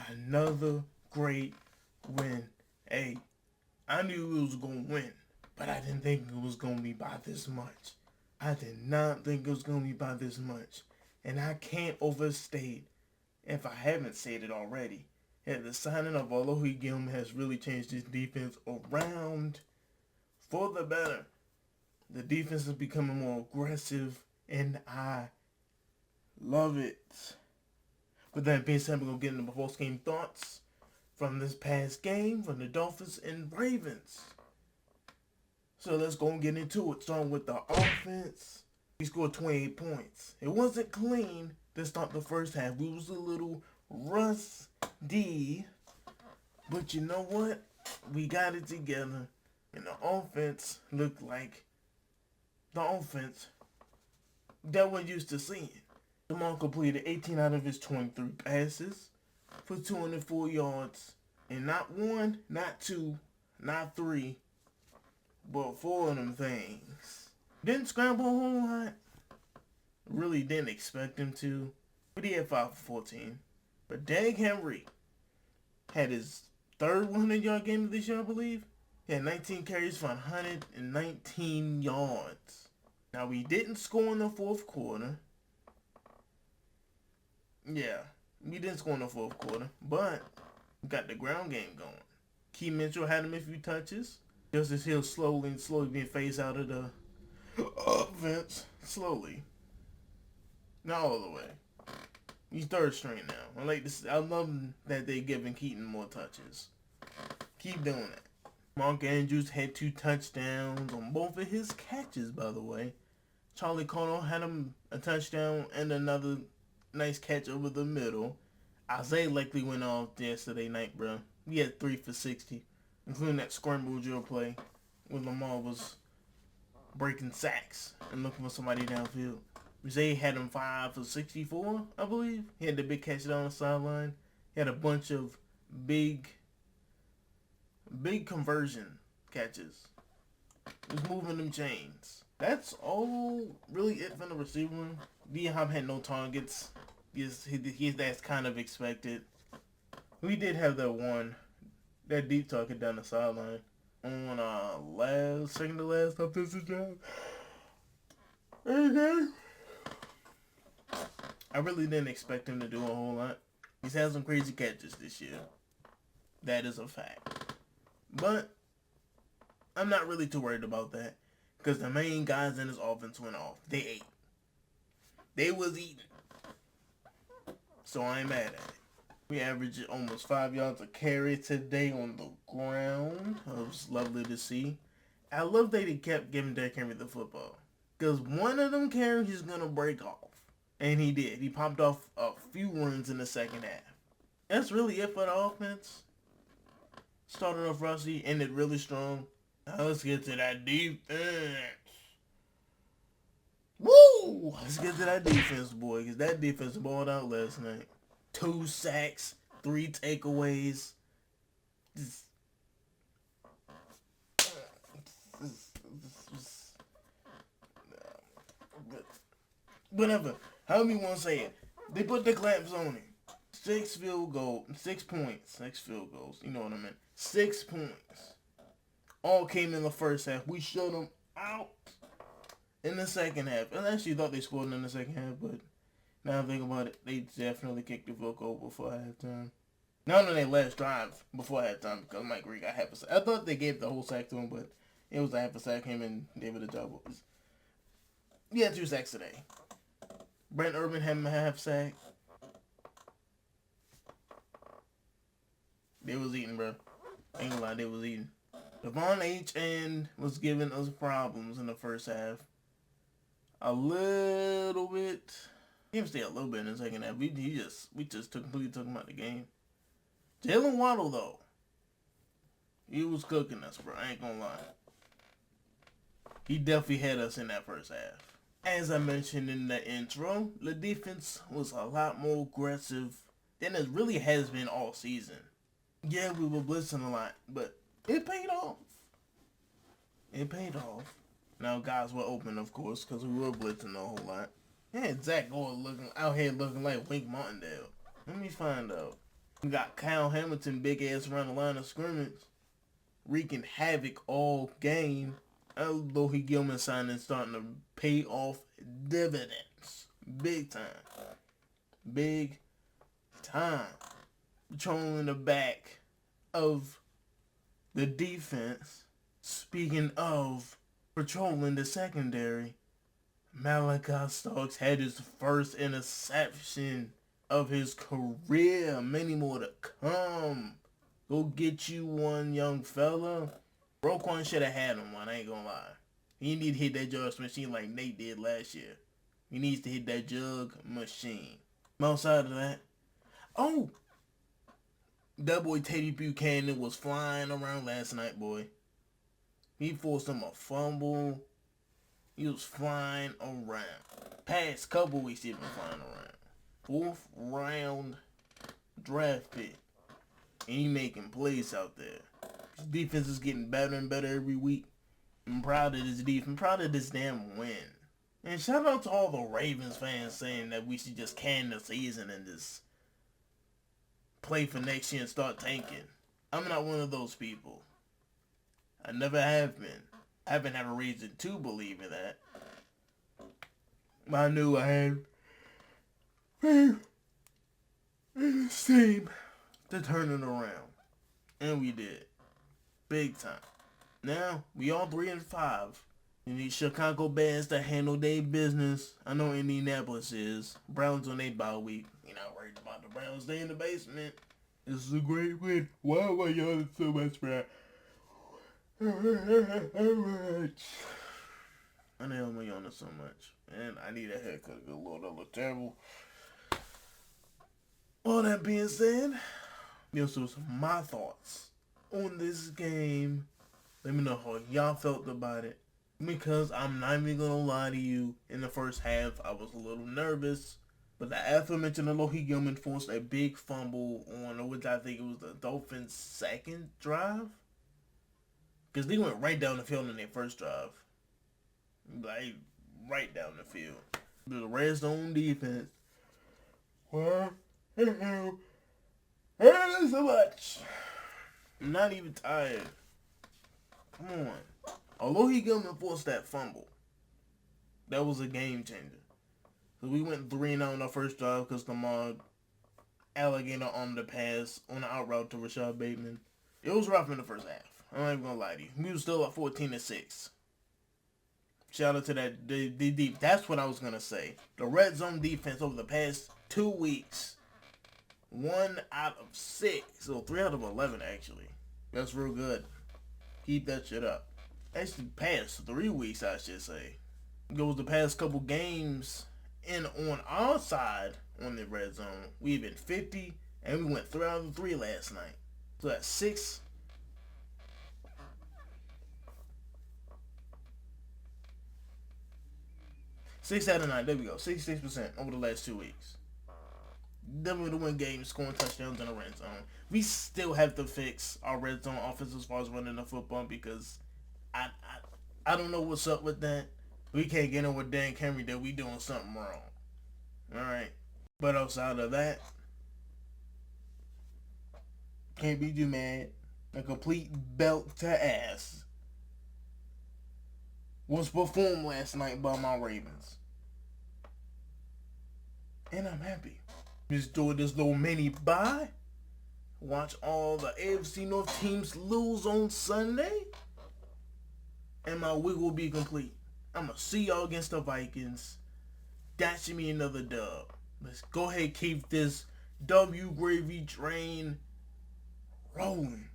Another great win. Hey, I knew we was going to win, but I didn't think it was going to be by this much. I did not think it was going to be by this much. And I can't overstate, if I haven't said it already, that the signing of Alohi Gilm has really changed this defense around for the better. The defense is becoming more aggressive, and I love it. With that being said, we're going to get into the post-game thoughts from this past game from the Dolphins and Ravens. So let's go and get into it. Starting with the offense. We scored 28 points. It wasn't clean to start the first half. We was a little rusty. But you know what? We got it together. And the offense looked like the offense that we're used to seeing. Lamar completed 18 out of his 23 passes for 204 yards. And not one, not two, not three, but 4 of them things. Didn't scramble a whole lot. Really didn't expect him to. But he had 5 for 14. But Derrick Henry had his third 100-yard game of this year, I believe. He had 19 carries for 119 yards. Now, we didn't score in the fourth quarter. Yeah, we didn't score in the fourth quarter, but we got the ground game going. Key Mitchell had him a few touches. Justice Hill slowly being phased out of the offense. Slowly. Not all the way. He's third string now. I love that they're giving Keaton more touches. Keep doing that. Mark Andrews had 2 touchdowns on both of his catches, by the way. Charlie Connell had him a touchdown and another nice catch over the middle. Isaiah likely went off yesterday night, bro. He had 3 for 60, including that scramble drill play when Lamar was breaking sacks and looking for somebody downfield. Isaiah had him 5 for 64, I believe. He had the big catch down the sideline. He had a bunch of big conversion catches. He was moving them chains. That's all really it from the receiver room. D-Hop had no targets. That's kind of expected. We did have that deep target down the sideline on second to last offensive drive. Okay. I really didn't expect him to do a whole lot. He's had some crazy catches this year. That is a fact. But I'm not really too worried about that because the main guys in his offense went off. They ate. They was eating. So I ain't mad at it. We averaged almost 5 yards a carry today on the ground. It was lovely to see. I love that he kept giving Derrick Henry the football. Because one of them carries is going to break off. And he did. He popped off a few runs in the second half. That's really it for the offense. Started off rusty, ended really strong. Now let's get to that defense. Woo! Let's get to that defense, boy. Because that defense balled out last night. 2 sacks, 3 takeaways. Whatever. However you want to say it. They put the clamps on him. 6 points. 6 field goals. You know what I meant. 6 points. All came in the first half. We shut them out in the second half. I actually thought they scored in the second half, but now I think about it, they definitely kicked the field goal before halftime. Not on their last drive before halftime because Mike Reed got half a sack. I thought they gave the whole sack to him, but it was a half a sack. Him and David Ajabo. He had 2 sacks today. Brent Urban had a half sack. They was eating, bro. Ain't gonna lie, they was eating. Devon H.N. was giving us problems in the first half. A little bit. He even stayed a little bit in the second half. We just completely took him out of the game. Jalen Waddle, though. He was cooking us, bro. I ain't gonna lie. He definitely had us in that first half. As I mentioned in the intro, the defense was a lot more aggressive than it really has been all season. Yeah, we were blitzing a lot, but it paid off. It paid off. Now, guys were open, of course, because we were blitzing a whole lot. Yeah, Zach Gore out here looking like Wink Martindale. Let me find out. We got Kyle Hamilton, big ass around the line of scrimmage, wreaking havoc all game. Although he Gilman signing starting to pay off dividends. Big time. Big time. Patrolling the back of the defense. Speaking of patrolling the secondary, Malachi Starks had his first interception of his career. Many more to come. Go get you one, young fella. Roquan should have had him one, I ain't gonna lie. He need to hit that jug machine like Nate did last year. He needs to hit that jug machine. Outside of that, oh, that boy Teddy Buchanan was flying around last night, boy. He forced him a fumble. He was flying around. Past couple weeks he been flying around. 4th round draft pick. And he making plays out there. His defense is getting better and better every week. I'm proud of this defense. I'm proud of this damn win. And shout out to all the Ravens fans saying that we should just can the season and just play for next year and start tanking. I'm not one of those people. I never have been. I haven't had a reason to believe in that. But I knew I had faith in this team to turn it around. And we did. Big time. Now, we all 3-5. You need Chicago Bears to handle their business. I know Indianapolis is. Browns on their bye week. You're not worried about the Browns. Stay in the basement. This is a great win. Why am I yelling so much, bro? I know I'm yawning so much. And I need a haircut. Good Lord, that look terrible. All that being said, this was my thoughts on this game. Let me know how y'all felt about it. Because I'm not even going to lie to you, in the first half, I was a little nervous. But the aforementioned Alohi Gilman forced a big fumble on, which I think it was the Dolphins' second drive. Because they went right down the field in their first drive. Like, right down the field. The red zone defense. Well, hurt so much. I'm not even tired. Come on. Although he Gilman forced that fumble, that was a game changer. So we went 3-0 on our first drive because Lamar Alligator on the pass on the out route to Rashad Bateman. It was rough in the first half. I'm not even gonna lie to you. We were still at 14-6. Shout out to that the deep. That's what I was gonna say. The red zone defense over the past 2 weeks, 1 out of 6, so 3 out of 11 actually. That's real good. Keep that shit up. Actually, past 3 weeks, I should say. Goes the past couple games, and on our side, on the red zone, we've been 50, and we went 3 out of 3 last night. So that's 6. 6 out of 9. There we go. 66% over the last 2 weeks. Definitely to win games, scoring touchdowns in the red zone. We still have to fix our red zone offense as far as running the football because I don't know what's up with that. We can't get in with Dan Henry that we doing something wrong. Alright. But outside of that, can't be too mad. A complete belt to ass was performed last night by my Ravens. And I'm happy. Just doing this little mini bye. Watch all the AFC North teams lose on Sunday. And my week will be complete. I'm going to see y'all against the Vikings. That should be another dub. Let's go ahead and keep this W gravy train rolling.